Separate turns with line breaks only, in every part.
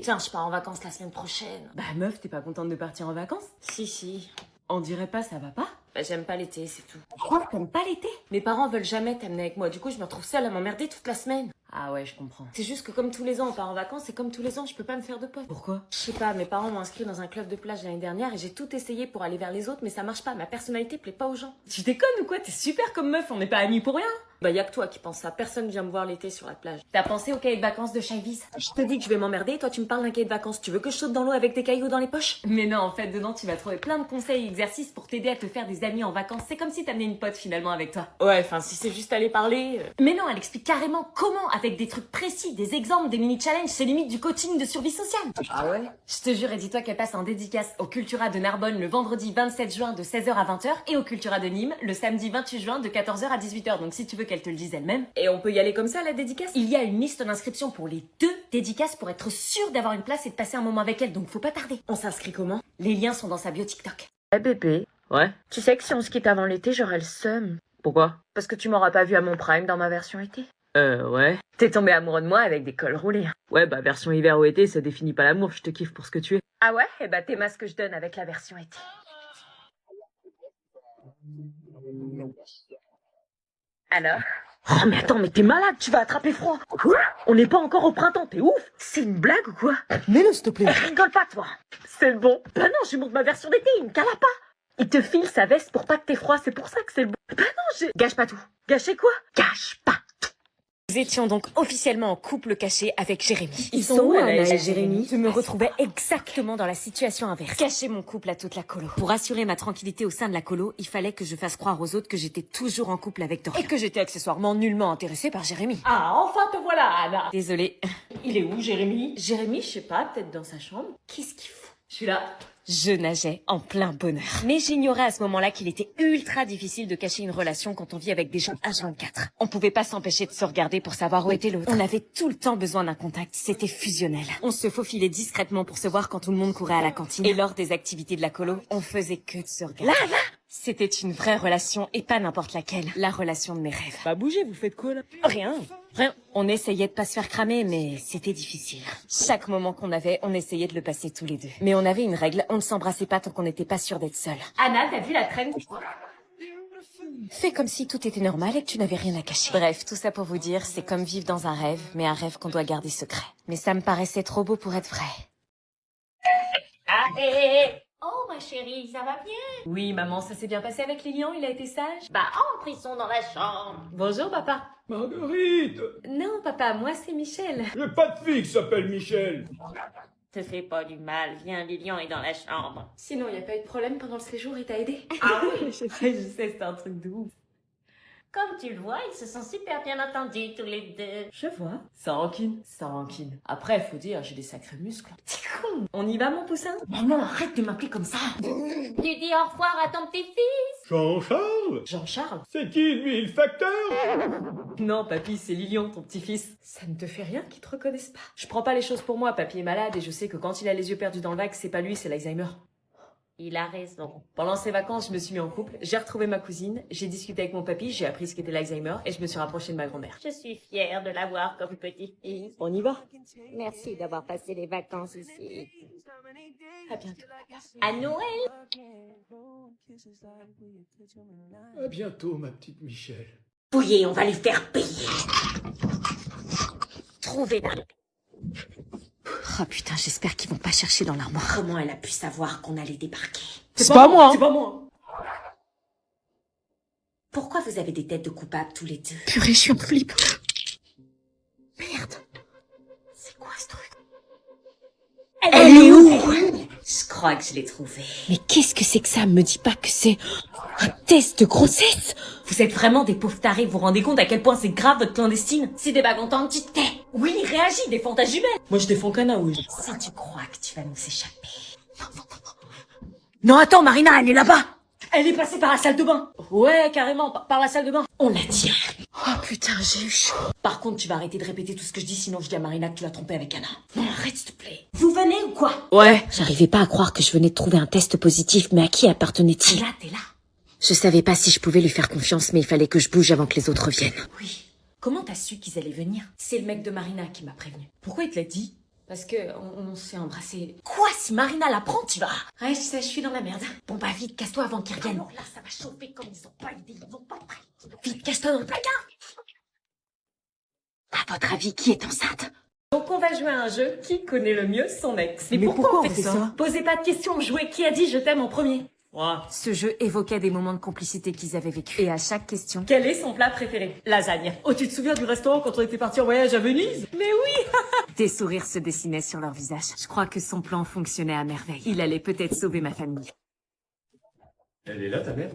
Tiens, je pars en vacances la semaine prochaine.
Bah meuf, t'es pas contente de partir en vacances?
Si.
On dirait pas, ça va pas?
Bah j'aime pas l'été, c'est tout.
Quoi, t'aimes pas l'été?
Mes parents veulent jamais t'amener avec moi, du coup je me retrouve seule à m'emmerder toute la semaine.
Ah ouais, je comprends.
C'est juste que comme tous les ans on part en vacances et comme tous les ans je peux pas me faire de potes.
Pourquoi?
Je sais pas, mes parents m'ont inscrit dans un club de plage l'année dernière et j'ai tout essayé pour aller vers les autres mais ça marche pas, ma personnalité plaît pas aux gens.
Tu déconnes ou quoi? T'es super comme meuf, on n'est pas amis pour rien.
Bah y'a que toi qui penses ça, personne vient me voir l'été sur la plage.
T'as pensé au cahier de vacances de Chavis?
Je te dis que je vais m'emmerder, toi tu me parles d'un cahier de vacances, tu veux que je saute dans l'eau avec des cailloux dans les poches?
Mais non, en fait, dedans, tu vas trouver plein de conseils et exercices pour t'aider à te faire des amis en vacances. C'est comme si t'amenais une pote finalement avec toi.
Ouais, enfin si c'est juste aller parler...
Mais non, elle explique carrément comment, avec des trucs précis, des exemples, des mini-challenges, c'est limite du coaching de survie sociale.
Ah ouais?
Je te jure, et dis-toi qu'elle passe en dédicace au Cultura de Narbonne le vendredi 27 juin de 16h à 20h et au Cultura de Nîmes le samedi 28 juin de 14h à 18h. Donc si tu veux qu'elle te le dise elle-même.
Et on peut y aller comme ça, la dédicace?
Il y a une liste d'inscriptions pour les 2 dédicaces pour être sûr d'avoir une place et de passer un moment avec elle, donc faut pas tarder.
On s'inscrit comment?
Les liens sont dans sa bio TikTok.
Eh bébé,
Ouais?
tu sais que si on se quitte avant l'été, j'aurai le seum.
Pourquoi?
Parce que tu m'auras pas vu à mon prime dans ma version été.
Ouais.
T'es tombé amoureux de moi avec des cols roulés.
Ouais, bah version hiver ou été, ça définit pas l'amour, je te kiffe pour ce que tu es.
Ah ouais? Eh bah t'es ce que je donne avec la version été. Alors?
Oh mais attends, mais t'es malade, tu vas attraper froid. Quoi? On n'est pas encore au printemps, t'es ouf?
C'est une blague ou quoi?
Mets-le s'il te plaît.
Rigole pas toi.
C'est le bon. Bah non, je lui montre ma version d'été, il me cala pas. Il te file sa veste pour pas que t'aies froid, c'est pour ça que c'est le bon. Bah non, j'ai...
Gâche pas tout.
Gâché quoi?
Gâche pas.
Nous étions donc officiellement en couple caché avec Jérémy.
Ils sont où, Anna et Jérémy?
Je me retrouvais exactement dans la situation inverse. Cacher mon couple à toute la colo. Pour assurer ma tranquillité au sein de la colo, il fallait que je fasse croire aux autres que j'étais toujours en couple avec Dorian. Et que j'étais accessoirement nullement intéressée par Jérémy.
Ah, enfin te voilà, Anna.
Désolée.
Il est où, Jérémy? Jérémy, je sais pas, peut-être dans sa chambre.
Qu'est-ce qu'il fout?
Je suis là.
Je nageais en plein bonheur. Mais j'ignorais à ce moment-là qu'il était ultra difficile de cacher une relation quand on vit avec des gens H24. On pouvait pas s'empêcher de se regarder pour savoir où était l'autre. On avait tout le temps besoin d'un contact, c'était fusionnel. On se faufilait discrètement pour se voir quand tout le monde courait à la cantine. Et lors des activités de la colo, on faisait que de se regarder. Là C'était une vraie relation et pas n'importe laquelle. La relation de mes rêves.
Bah bougez, vous faites quoi là?
Rien. On essayait de pas se faire cramer, mais c'était difficile. Chaque moment qu'on avait, on essayait de le passer tous les deux. Mais on avait une règle, on ne s'embrassait pas tant qu'on n'était pas sûr d'être seul.
Anna, t'as vu la traîne?
Fais comme si tout était normal et que tu n'avais rien à cacher. Bref, tout ça pour vous dire, c'est comme vivre dans un rêve, mais un rêve qu'on doit garder secret. Mais ça me paraissait trop beau pour être vrai.
Oh ma chérie, ça va bien?
Oui, maman, ça s'est bien passé avec Lilian, il a été sage?
Bah entrissons dans la chambre.
Bonjour, papa.
Marguerite!
Non, papa, moi c'est Michel.
J'ai pas de fille qui s'appelle Michel.
Te fais pas du mal, viens, Lilian est dans la chambre.
Sinon, il n'y a pas eu de problème pendant le séjour, il t'a aidé?
Ah oui?
je sais, c'est un truc de ouf.
Comme tu le vois, ils se sont super bien entendus tous les deux.
Je vois. Sans rancune. Après, faut dire, j'ai des sacrés muscles. T'es con. On y va, mon poussin?
Maman, arrête de m'appeler comme ça. Tu dis au revoir à ton petit-fils?
Jean-Charles?
Jean-Charles?
C'est qui lui, le facteur?
Non, papy, c'est Lilian, ton petit-fils. Ça ne te fait rien qu'ils te reconnaissent pas. Je prends pas les choses pour moi, papy est malade et je sais que quand il a les yeux perdus dans le vague, c'est pas lui, c'est l'Alzheimer.
Il a raison.
Pendant ces vacances, je me suis mis en couple, j'ai retrouvé ma cousine, j'ai discuté avec mon papy, j'ai appris ce qu'était l'Alzheimer et je me suis rapprochée de ma grand-mère.
Je suis fière de l'avoir comme petit-fils.
On y va?
Merci d'avoir passé les vacances ici.
À bientôt.
À Noël?
À bientôt, ma petite Michel.
Fouillez, on va les faire payer. Trouvez-la.
Oh putain, j'espère qu'ils vont pas chercher dans l'armoire.
Comment elle a pu savoir qu'on allait débarquer?
C'est pas moi.
Pourquoi vous avez des têtes de coupables tous les deux?
Purée, je suis en flip. Merde.
C'est quoi ce truc? Elle est où? Je crois que je l'ai trouvée.
Mais qu'est-ce que c'est que ça? Me dis pas que c'est un test de grossesse.
Vous êtes vraiment des pauvres tarés, vous vous rendez compte à quel point c'est grave votre clandestine? Si t'es pas contente, tu te tais. Oui, réagis, défends ta jumelle.
Moi, je défends Cana, oui.
Si tu crois que tu vas nous échapper.
Non, attends, Marina, elle est là-bas. Elle est passée par la salle de bain. Ouais, carrément, par la salle de bain.
On la tient.
Oh putain, j'ai eu chaud. Par contre, tu vas arrêter de répéter tout ce que je dis, sinon je dis à Marina que tu l'as trompée avec Anna.
Non, arrête s'il te plaît. Vous venez ou quoi?
Ouais.
J'arrivais pas à croire que je venais de trouver un test positif, mais à qui appartenait-il?
Là, t'es là.
Je savais pas si je pouvais lui faire confiance, mais il fallait que je bouge avant que les autres viennent.
Oui. Comment t'as su qu'ils allaient venir?
C'est le mec de Marina qui m'a prévenu. Pourquoi il te l'a dit? Parce que on s'est embrassé.
Quoi, si Marina l'apprend, tu vas...
Ouais, je sais, je suis dans la merde.
Bon bah vite, casse-toi avant qu'ils reviennent. Alors là, ça va chauffer comme ils ont pas idée, ils ont pas prêt. Vite, casse-toi dans le placard.
À votre avis, qui est enceinte?
Donc on va jouer à un jeu qui connaît le mieux son ex.
Mais pourquoi on fait ça?
Posez pas de questions, jouez qui a dit je t'aime en premier.
Ce jeu évoquait des moments de complicité qu'ils avaient vécu. Et à chaque question...
Quel est son plat préféré? Lasagne.
Oh, tu te souviens du restaurant quand on était parti en voyage à Venise?
Mais oui.
Des sourires se dessinaient sur leur visage. Je crois que son plan fonctionnait à merveille. Il allait peut-être sauver ma famille.
Elle est là, ta mère?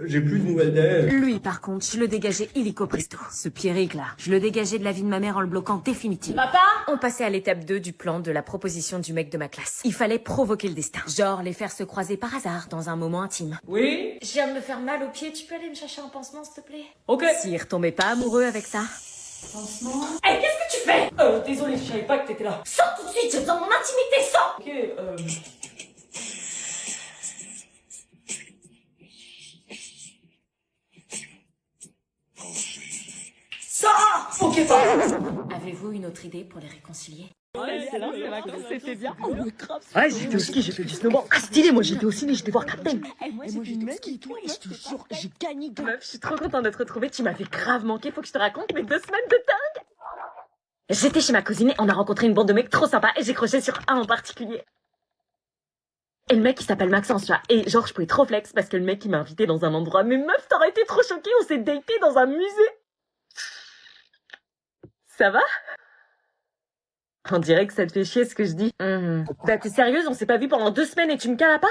J'ai plus de nouvelles d'elle.
Lui, par contre, je le dégageais illico presto. Ce Pierrick, là, je le dégageais de la vie de ma mère en le bloquant définitivement.
Papa?
On passait à l'étape 2 du plan de la proposition du mec de ma classe. Il fallait provoquer le destin. Genre les faire se croiser par hasard dans un moment intime.
Oui.
Je viens de me faire mal au pied, tu peux aller me chercher un pansement, s'il te plaît?
Ok.
S'il retombait pas amoureux avec ça.
Hey, qu'est-ce que tu fais? Désolé, je savais pas que t'étais là.
Sors tout de suite, j'ai besoin de mon intimité, sors!
Ok,
Sors!
Ok, pas.
Avez-vous une autre idée pour les réconcilier?
Ouais, c'est là, ces vacances, c'était bien.
Ouais, j'ai fait au ski, j'ai fait du snowboard. Ah, stylé, moi j'étais au ciné, j'étais voir Captain.
Moi j'étais au ski et tout, et je te jure, j'ai gagné de...
Meuf, je suis trop contente de te retrouver. Tu m'avais grave manqué. Faut que je te raconte mes 2 semaines de dingue.
J'étais chez ma cousine et on a rencontré une bande de mecs trop sympas et j'ai croché sur un en particulier. Et le mec il s'appelle Maxence, tu vois. Et genre je pouvais trop flex parce que le mec il m'a invité dans un endroit. Mais meuf, t'aurais été trop choquée, on s'est daté dans un musée. Ça va? On dirait que ça te fait chier ce que je dis. Bah t'es sérieuse, on s'est pas vu pendant 2 semaines et tu me cales pas?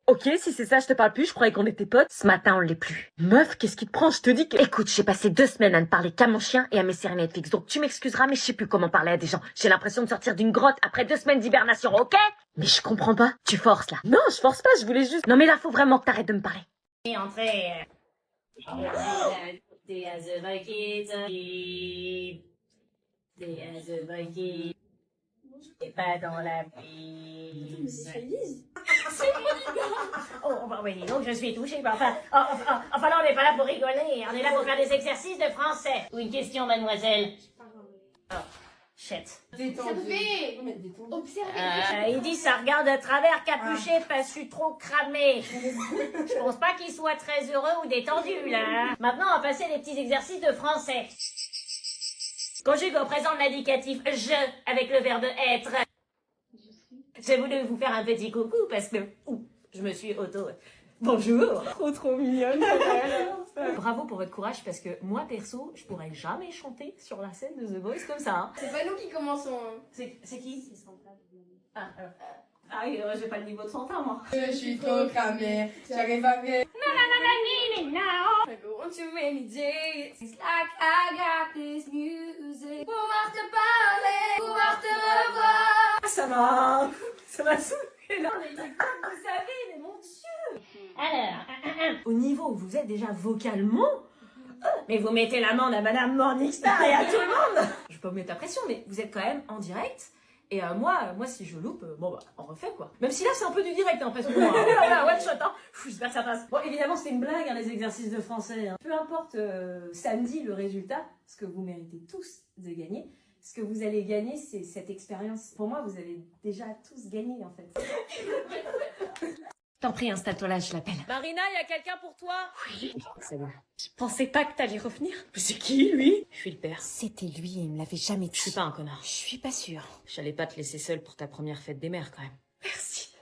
Ok, si c'est ça, je te parle plus, je croyais qu'on était potes. Ce matin, on l'est plus. Meuf, qu'est-ce qui te prend? Je te dis que... Écoute, j'ai passé 2 semaines à ne parler qu'à mon chien et à mes séries Netflix. Donc tu m'excuseras, mais je sais plus comment parler à des gens. J'ai l'impression de sortir d'une grotte après 2 semaines d'hibernation, ok? Mais je comprends pas. Tu forces, là. Non, je force pas, je voulais juste... Non mais là, faut vraiment que t'arrêtes de me parler.
Et pas dans la vie.
Oh, bah oui, donc je suis touchée. Bah, enfin, là, on n'est pas là pour rigoler. On est là pour faire des exercices de français. Ou une question, mademoiselle. Oh, shit.
Ça te fait observer.
Il dit ça regarde à travers, capuché, pas su trop cramé. Je pense pas qu'il soit très heureux ou détendu, là. Maintenant, on va passer les petits exercices de français. Conjugue au présent de l'indicatif je avec le verbe être. J'ai voulu vous faire un petit coucou parce que je me suis auto... Bonjour.
Trop mignonne.
Bravo pour votre courage parce que moi perso, je pourrais jamais chanter sur la scène de The Voice comme ça. Hein.
C'est pas nous qui commençons. Hein.
C'est qui? Ah oui, j'ai pas le niveau de Santa moi.
Je suis trop cramée, j'arrive à faire. I go on too many days. It's like I got this music. Pouvoir te parler, pouvoir te revoir.
Ça m'a saoulé là. Vous savez, mais mon Dieu. Alors, au niveau où vous êtes déjà vocalement, mais vous mettez l'amende à Madame Morningstar et à tout le monde. Je vais pas vous mettre la pression, mais vous êtes quand même en direct. Et moi, si je loupe, bon bah, on refait quoi. Même si là, c'est un peu du direct, hein, parce que moi, one shot, hein. J'espère que ça passe. Bon, évidemment, c'était une blague, hein, les exercices de français. Hein. Peu importe samedi le résultat, ce que vous méritez tous de gagner. Ce que vous allez gagner, c'est cette expérience. Pour moi, vous avez déjà tous gagné, en fait.
T'en prie, installe-toi là, je l'appelle.
Marina, y a quelqu'un pour toi?
C'est bon.
Je pensais pas que t'allais revenir. Mais c'est qui, lui? Je suis le père.
C'était lui et il me l'avait jamais dit.
Je suis pas un connard.
Je suis pas sûre.
J'allais pas te laisser seule pour ta première fête des mères, quand même.
Merci.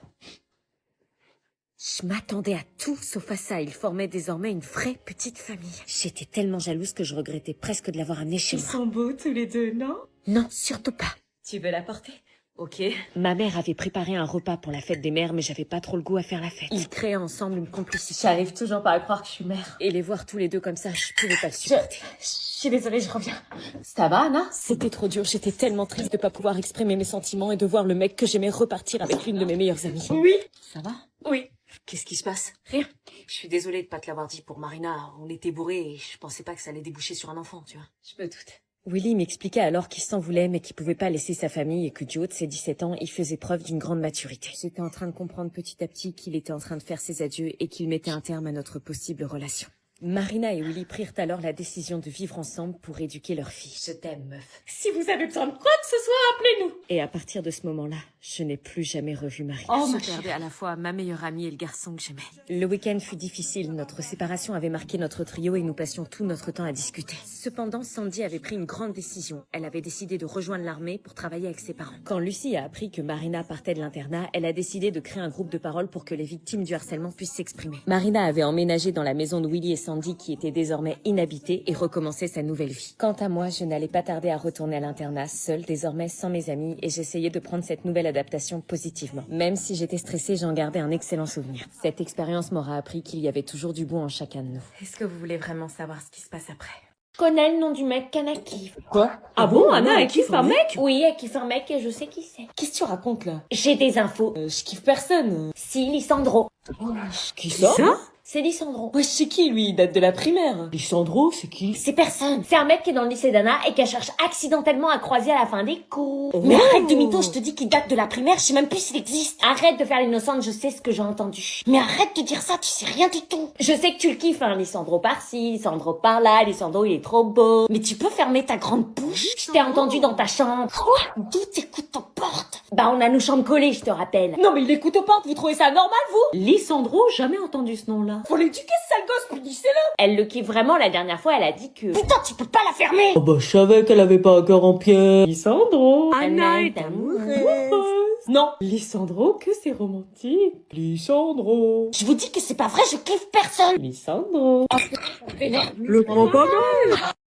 Je m'attendais à tout sauf à ça. Ils formaient désormais une vraie petite famille. J'étais tellement jalouse que je regrettais presque de l'avoir amené chez
Ils
moi.
sont beaux tous les deux, non?
Non, surtout pas.
Tu veux la porter? Ok.
Ma mère avait préparé un repas pour la fête des mères, mais j'avais pas trop le goût à faire la fête.
Ils créaient ensemble une complicité.
J'arrive toujours pas à croire que je suis mère.
Et les voir tous les deux comme ça, je pouvais pas le supporter.
Je suis désolée, je reviens. Ça va, Anna?
C'était trop dur, j'étais tellement triste de pas pouvoir exprimer mes sentiments et de voir le mec que j'aimais repartir avec l'une de mes meilleures amies.
Oui.
Ça va?
Oui.
Qu'est-ce qui se passe?
Rien.
Je suis désolée de pas te l'avoir dit pour Marina. On était bourrés et je pensais pas que ça allait déboucher sur un enfant, tu vois.
Je me doute.
Willy m'expliquait alors qu'il s'en voulait, mais qu'il pouvait pas laisser sa famille et que du haut de ses 17 ans, il faisait preuve d'une grande maturité. J'étais en train de comprendre petit à petit qu'il était en train de faire ses adieux et qu'il mettait un terme à notre possible relation. Marina et Willy prirent alors la décision de vivre ensemble pour éduquer leur fille.
Je t'aime, meuf.
Si vous avez besoin de quoi que ce soit, appelez-nous.
Et à partir de ce moment-là, je n'ai plus jamais revu Marina.
Oh, je perdais à la fois ma meilleure amie et le garçon que j'aimais.
Le week-end fut difficile, notre séparation avait marqué notre trio et nous passions tout notre temps à discuter. Cependant, Sandy avait pris une grande décision. Elle avait décidé de rejoindre l'armée pour travailler avec ses parents. Quand Lucie a appris que Marina partait de l'internat, elle a décidé de créer un groupe de parole pour que les victimes du harcèlement puissent s'exprimer. Marina avait emménagé dans la maison de Willy et Sandy qui était désormais inhabitée et recommençait sa nouvelle vie. Quant à moi, je n'allais pas tarder à retourner à l'internat, seule désormais sans mes amis, et j'essayais de prendre cette nouvelle adaptation positivement. Même si j'étais stressée, j'en gardais un excellent souvenir. Cette expérience m'aura appris qu'il y avait toujours du bon en chacun de nous.
Est-ce que vous voulez vraiment savoir ce qui se passe après?
Je connais le nom du mec qu'Anna kiffe.
Quoi?
Ah bon, Anna, elle kiffe un mec?
Oui, elle kiffe un mec et je sais qui c'est.
Qu'est-ce que tu racontes là?
J'ai des infos.
Je kiffe personne.
Si, Lissandro.
Qui ça?
C'est Lissandro.
Ouais, c'est qui lui? Il date de la primaire. Lissandro, c'est qui?
C'est personne. C'est un mec qui est dans le lycée d'Anna et qu'elle cherche accidentellement à croiser à la fin des cours.
Oh.
Mais arrête de mytho, je te dis qu'il date de la primaire, je sais même plus s'il existe. Arrête de faire l'innocente, je sais ce que j'ai entendu. Mais arrête de dire ça, tu sais rien du tout. Je sais que tu le kiffes, hein, Lissandro par-ci, Lissandro par-là, Lissandro il est trop beau. Mais tu peux fermer ta grande bouche? Je t'ai entendu dans ta chambre. Quoi? D'où t'écoutes aux portes? Bah on a nos chambres collées, je te rappelle.
Non mais il écoute aux portes, vous trouvez ça normal vous?
Lissandro, jamais entendu ce nom-là.
Faut l'éduquer ce sale gosse, punissez-le.
Elle le kiffe vraiment, la dernière fois elle a dit que... Putain, tu peux pas la fermer!
Oh bah je savais qu'elle avait pas un cœur en pierre. Lissandro.
Anna est amoureuse.
Non. Lissandro, que c'est romantique. Lissandro.
Je vous dis que c'est pas vrai, je kiffe personne.
Lissandro.
Vénère.
Le prends pas mal.